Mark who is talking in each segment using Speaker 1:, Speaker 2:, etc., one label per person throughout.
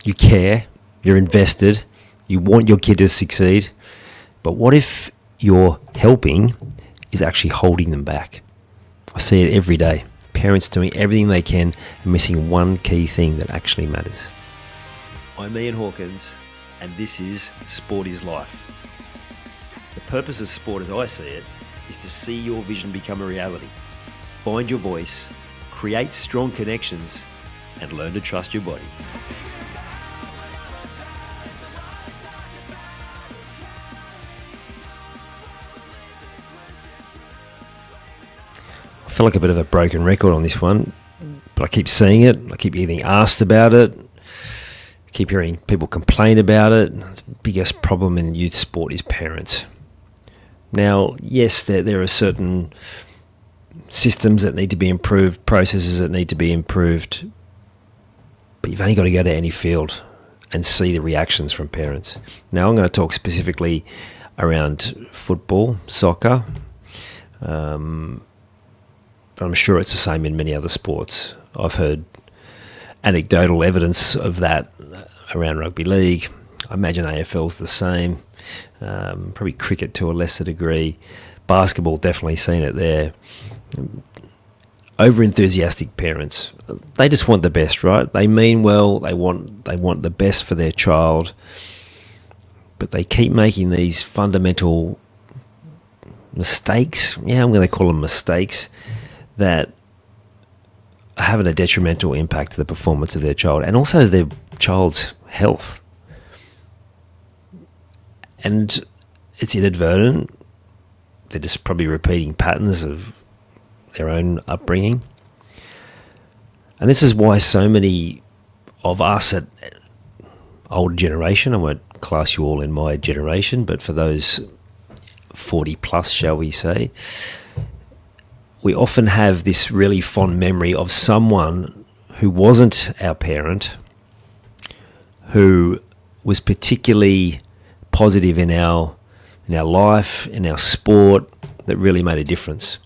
Speaker 1: you care, you're invested, you want your kid to succeed. But what if your helping is actually holding them back? I see it every day. Parents doing everything they can and missing one key thing that actually matters. I'm Ian Hawkins, and this is Sport is Life. The purpose of sport, as I see it, is to see your vision become a reality. Find your voice, create strong connections, and learn to trust your body. I feel like a bit of a broken record on this one, but I keep seeing it. I keep getting asked about it. I keep hearing people complain about it. The biggest problem in youth sport is parents. Now, yes, there are certain systems that need to be improved, processes that need to be improved, but you've only got to go to any field and see the reactions from parents. Now, I'm going to talk specifically around football, soccer, but I'm sure it's the same in many other sports. I've heard anecdotal evidence of that around rugby league. I imagine AFL's the same. Probably cricket to a lesser degree. Basketball, definitely seen it there. Over-enthusiastic parents, they just want the best, right? They mean well, they want the best for their child, but they keep making these fundamental mistakes. Yeah, I'm going to call them mistakes that are having a detrimental impact to the performance of their child and also their child's health. And it's inadvertent. They're just probably repeating patterns of their own upbringing. And this is why so many of us at older generation, I won't class you all in my generation, but for those 40 plus, shall we say, we often have this really fond memory of someone who wasn't our parent, who was particularly positive in our life, in our sport, that really made a difference.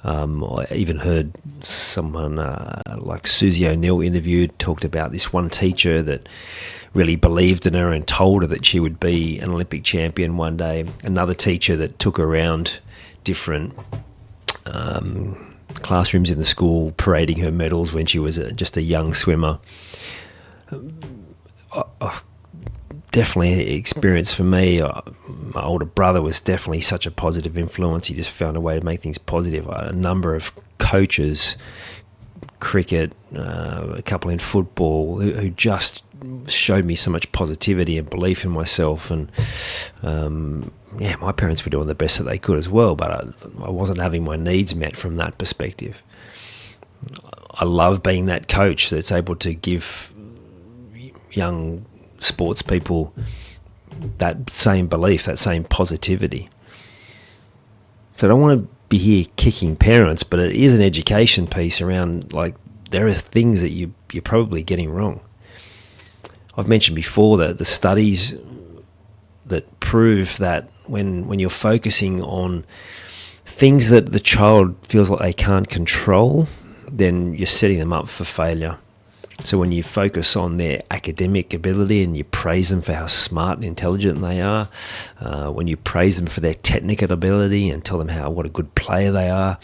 Speaker 1: I even heard someone like Susie O'Neill interviewed, talked about this one teacher that really believed in her and told her that she would be an Olympic champion one day. Another teacher that took her around different classrooms in the school, parading her medals when she was just a young swimmer. Definitely an experience for me. My older brother was definitely such a positive influence. He just found a way to make things positive. A number of coaches, cricket, a couple in football, who just showed me so much positivity and belief in myself. And my parents were doing the best that they could as well, but I wasn't having my needs met from that perspective. I love being that coach that's able to give young sports people that same belief, that same positivity. So I don't want to be here kicking parents, but it is an education piece around, like, there are things that you're probably getting wrong. I've mentioned before that the studies that prove that when you're focusing on things that the child feels like they can't control, then you're setting them up for failure. So when you focus on their academic ability and you praise them for how smart and intelligent they are, when you praise them for their technical ability and tell them what a good player they are,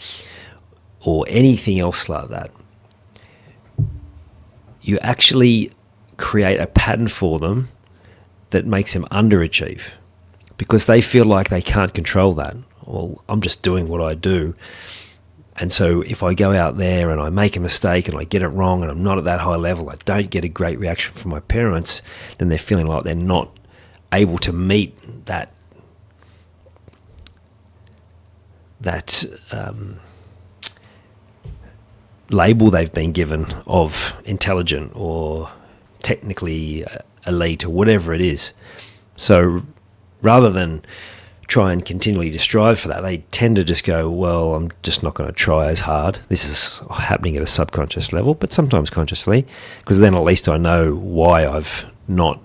Speaker 1: or anything else like that, you actually create a pattern for them that makes them underachieve because they feel like they can't control that. Well, I'm just doing what I do. And so if I go out there and I make a mistake and I get it wrong and I'm not at that high level, I don't get a great reaction from my parents, then they're feeling like they're not able to meet that label they've been given of intelligent or technically elite or whatever it is. So rather than try and continually to strive for that, they tend to just go, well, I'm just not going to try as hard. This is happening at a subconscious level, but sometimes consciously, because then at least I know why I've not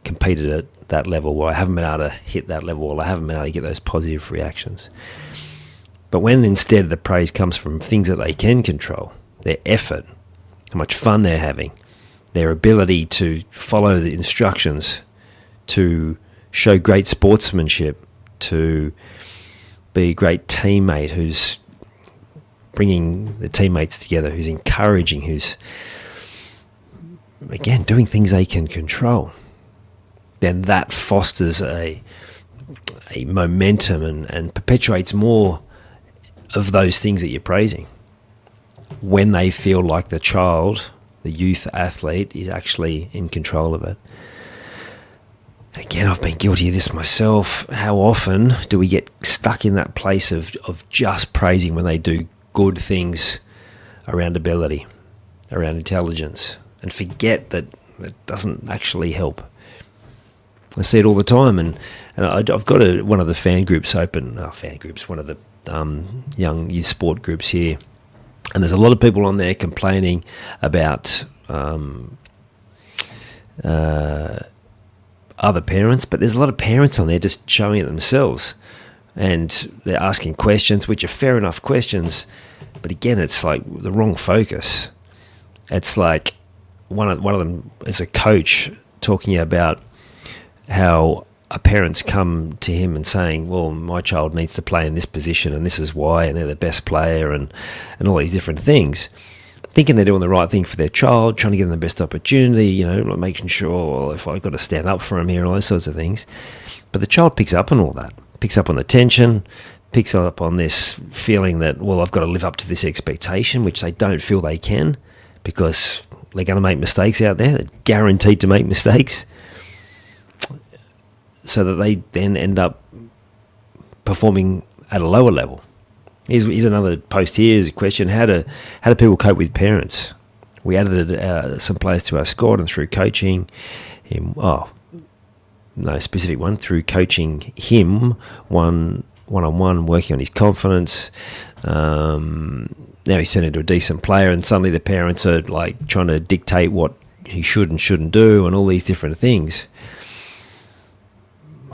Speaker 1: competed at that level, why I haven't been able to hit that level, or I haven't been able to get those positive reactions. But when instead the praise comes from things that they can control, their effort, how much fun they're having, their ability to follow the instructions, to show great sportsmanship, to be a great teammate who's bringing the teammates together, who's encouraging, who's, again, doing things they can control, then that fosters a momentum and perpetuates more of those things that you're praising when they feel like the child, the youth athlete, is actually in control of it. Again, I've been guilty of this myself. How often do we get stuck in that place of just praising when they do good things around ability, around intelligence, and forget that it doesn't actually help? I see it all the time, and I've got one of the fan groups open, one of the young youth sport groups here, and there's a lot of people on there complaining about other parents, but there's a lot of parents on there just showing it themselves, and they're asking questions, which are fair enough questions, but again, it's like the wrong focus. It's like one of them is a coach talking about how parents come to him and saying, well, my child needs to play in this position and this is why, and they're the best player, and all these different things, thinking they're doing the right thing for their child, trying to give them the best opportunity, like making sure, well, if I've got to stand up for him here, all those sorts of things. But the child picks up on all that, picks up on the tension, picks up on this feeling that, well, I've got to live up to this expectation, which they don't feel they can, because they're going to make mistakes out there. They're guaranteed to make mistakes, so that they then end up performing at a lower level. Here's another post here. Here's a question: How do people cope with parents? We added some players to our squad, and through coaching him, through coaching him one-on-one, working on his confidence. Now he's turned into a decent player, and suddenly the parents are like trying to dictate what he should and shouldn't do, and all these different things.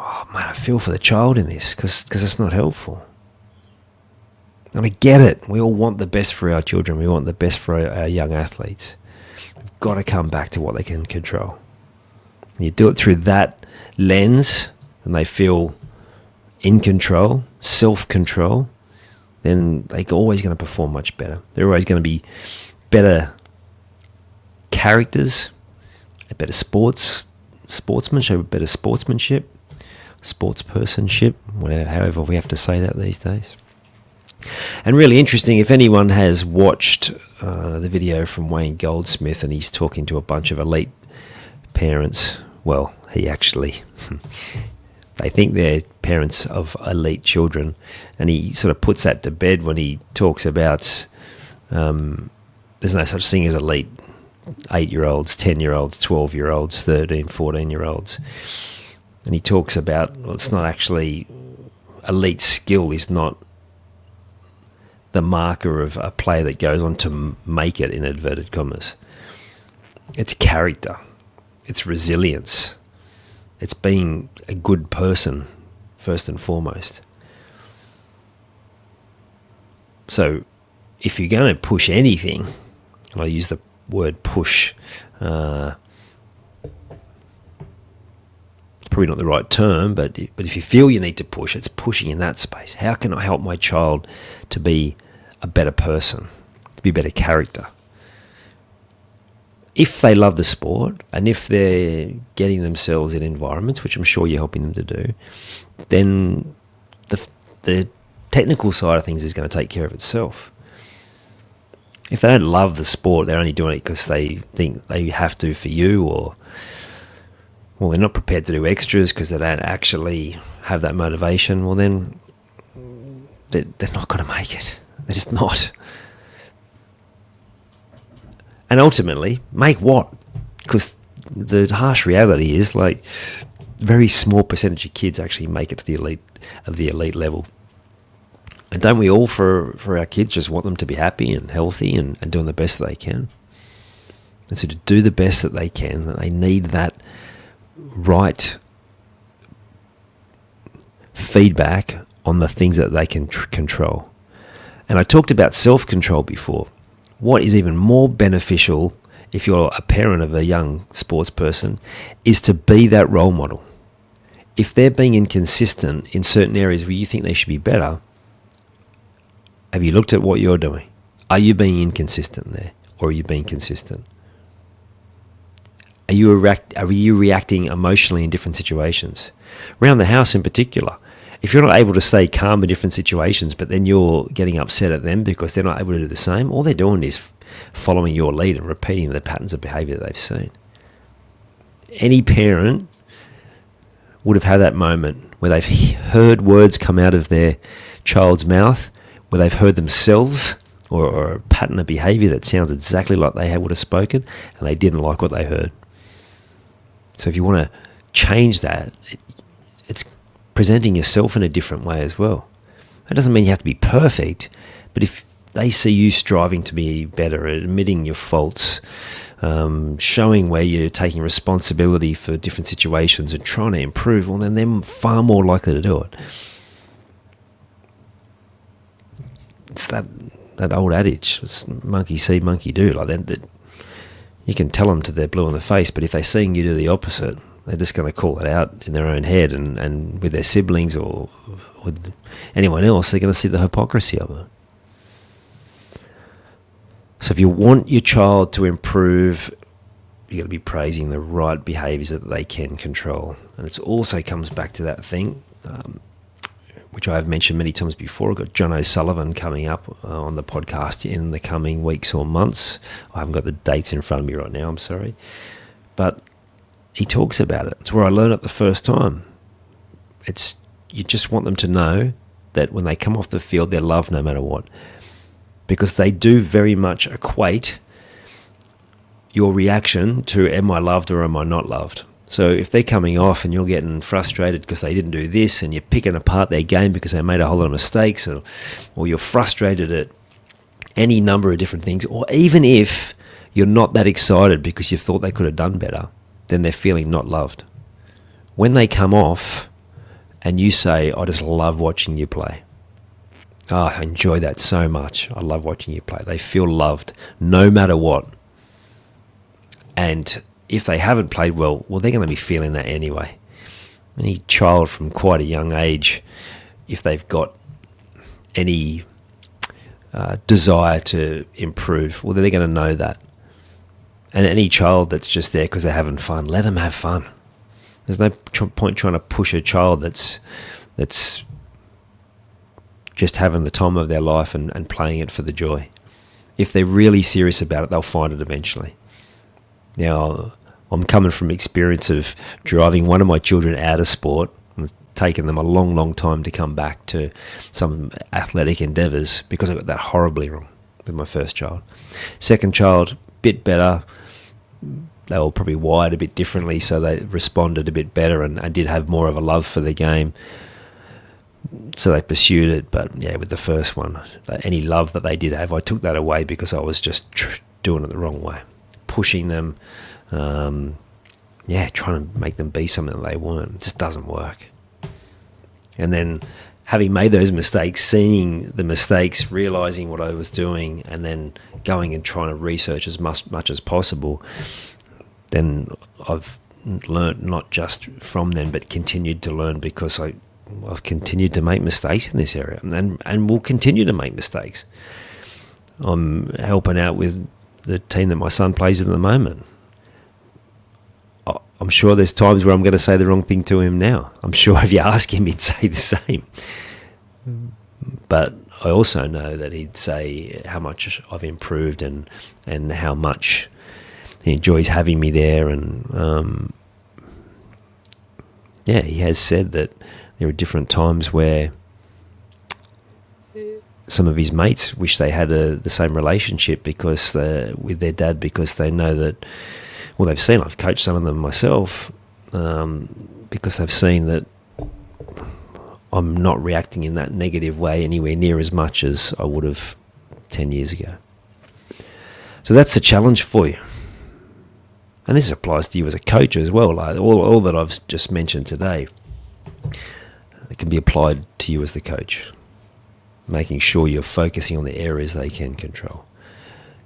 Speaker 1: Oh man, I feel for the child in this because it's not helpful. And I get it. We all want the best for our children. We want the best for our young athletes. We've got to come back to what they can control. And you do it through that lens, and they feel in control, self-control, then they're always going to perform much better. They're always going to be better characters, better sportsmanship, better sportsmanship, sportspersonship, however we have to say that these days. And really interesting, if anyone has watched the video from Wayne Goldsmith, and he's talking to a bunch of elite parents, well, he actually, they think they're parents of elite children, and he sort of puts that to bed when he talks about there's no such thing as elite 8-year-olds, 10-year-olds, 12-year-olds, 13, 14-year-olds. And he talks about, well, it's not actually, elite skill is not the marker of a player that goes on to make it, in inverted commas. It's character. It's resilience. It's being a good person, first and foremost. So if you're going to push anything, and I use the word push, it's probably not the right term, but if you feel you need to push, it's pushing in that space. How can I help my child to be a better person, to be a better character? If they love the sport, and if they're getting themselves in environments, which I'm sure you're helping them to do, then the technical side of things is going to take care of itself. If they don't love the sport, they're only doing it because they think they have to for you, or well, they're not prepared to do extras because they don't actually have that motivation, well then they're not going to make it. They're just not. And ultimately, make what? Because the harsh reality is, like, very small percentage of kids actually make it to the elite level. And don't we all, for our kids, just want them to be happy and healthy and doing the best that they can? And so to do the best that they can, that they need that right feedback on the things that they can control. And I talked about self-control before. What is even more beneficial if you're a parent of a young sports person, is to be that role model. If they're being inconsistent in certain areas where you think they should be better, have you looked at what you're doing? Are you being inconsistent there, or are you being consistent? Are you reacting emotionally in different situations? Around the house in particular, if you're not able to stay calm in different situations, but then you're getting upset at them because they're not able to do the same, all they're doing is following your lead and repeating the patterns of behaviour that they've seen. Any parent would have had that moment where they've heard words come out of their child's mouth, where they've heard themselves or a pattern of behaviour that sounds exactly like they would have spoken, and they didn't like what they heard. So if you want to change that, it's presenting yourself in a different way as well. That doesn't mean you have to be perfect, but if they see you striving to be better, admitting your faults, showing where you're taking responsibility for different situations and trying to improve, well, then they're far more likely to do it. It's that old adage, it's monkey see, monkey do. Like that, you can tell them till they're blue in the face, but if they're seeing you do the opposite, they're just going to call it out in their own head, and with their siblings or with anyone else, they're going to see the hypocrisy of it. So if you want your child to improve, you've got to be praising the right behaviours that they can control. And it also comes back to that thing, which I have mentioned many times before. I've got John O'Sullivan coming up on the podcast in the coming weeks or months. I haven't got the dates in front of me right now, I'm sorry. But he talks about it. It's where I learned it the first time. You just want them to know that when they come off the field, they're loved no matter what. Because they do very much equate your reaction to, am I loved or am I not loved? So if they're coming off and you're getting frustrated because they didn't do this, and you're picking apart their game because they made a whole lot of mistakes, or you're frustrated at any number of different things, or even if you're not that excited because you thought they could have done better, then they're feeling not loved. When they come off and you say, I just love watching you play. Oh, I enjoy that so much. I love watching you play. They feel loved no matter what. And if they haven't played well, they're going to be feeling that anyway. Any child from quite a young age, if they've got any desire to improve, they're going to know that. And any child that's just there because they're having fun, let them have fun. There's no point trying to push a child that's just having the time of their life and playing it for the joy. If they're really serious about it, they'll find it eventually. Now, I'm coming from experience of driving one of my children out of sport. It's taken them a long, long time to come back to some athletic endeavours because I got that horribly wrong with my first child. Second child, bit better. They were probably wired a bit differently, so they responded a bit better and did have more of a love for the game. So they pursued it, but yeah, with the first one, any love that they did have, I took that away because I was just doing it the wrong way, pushing them, trying to make them be something that they weren't. It just doesn't work. And then having made those mistakes, seeing the mistakes, realising what I was doing, and then going and trying to research as much as possible, then I've learnt not just from them, but continued to learn because I've continued to make mistakes in this area and will continue to make mistakes. I'm helping out with the team that my son plays in at the moment. I'm sure there's times where I'm going to say the wrong thing to him now. I'm sure if you ask him, he'd say the same. But I also know that he'd say how much I've improved and how much he enjoys having me there. And he has said that there are different times where some of his mates wish they had the same relationship because with their dad, because they know that, they've seen, I've coached some of them myself, because they've seen that I'm not reacting in that negative way anywhere near as much as I would have 10 years ago. So that's the challenge for you. And this applies to you as a coach as well. Like all that I've just mentioned today, it can be applied to you as the coach, making sure you're focusing on the areas they can control.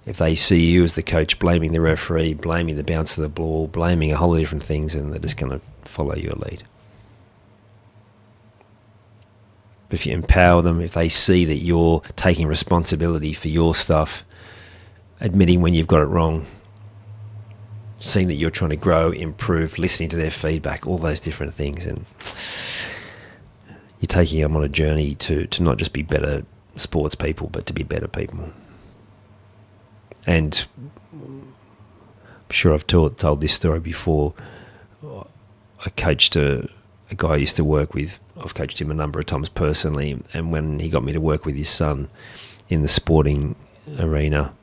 Speaker 1: If they see you as the coach blaming the referee, blaming the bounce of the ball, blaming a whole lot of different things, and they're just going to follow your lead. But if you empower them, if they see that you're taking responsibility for your stuff, admitting when you've got it wrong, seeing that you're trying to grow, improve, listening to their feedback, all those different things, and you're taking them on a journey to not just be better sports people, but to be better people. And I'm sure I've told this story before. I coached a guy I used to work with. I've coached him a number of times personally, and when he got me to work with his son in the sporting arena,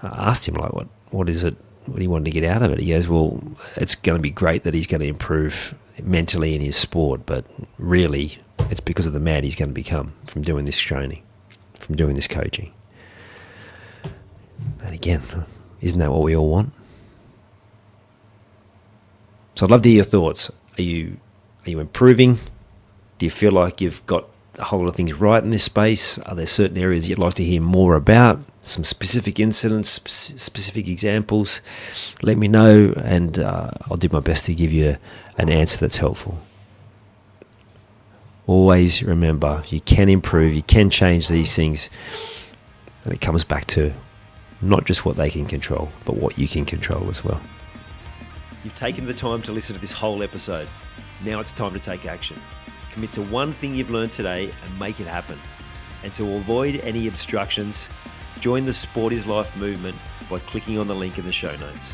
Speaker 1: I asked him, like, what is it, what he wanted to get out of it? He goes, well, it's going to be great that he's going to improve mentally in his sport, but really it's because of the man he's going to become from doing this training, from doing this coaching. And again, isn't that what we all want? So I'd love to hear your thoughts. Are you improving? Do you feel like you've got a whole lot of things right in this space? Are there certain areas you'd like to hear more about? Some specific incidents, specific examples? Let me know, and I'll do my best to give you an answer that's helpful. Always remember, you can improve, you can change these things, and it comes back to not just what they can control, but what you can control as well. You've taken the time to listen to this whole episode. Now it's time to take action. Commit to one thing you've learned today and make it happen. And to avoid any obstructions, join the Sport is Life movement by clicking on the link in the show notes.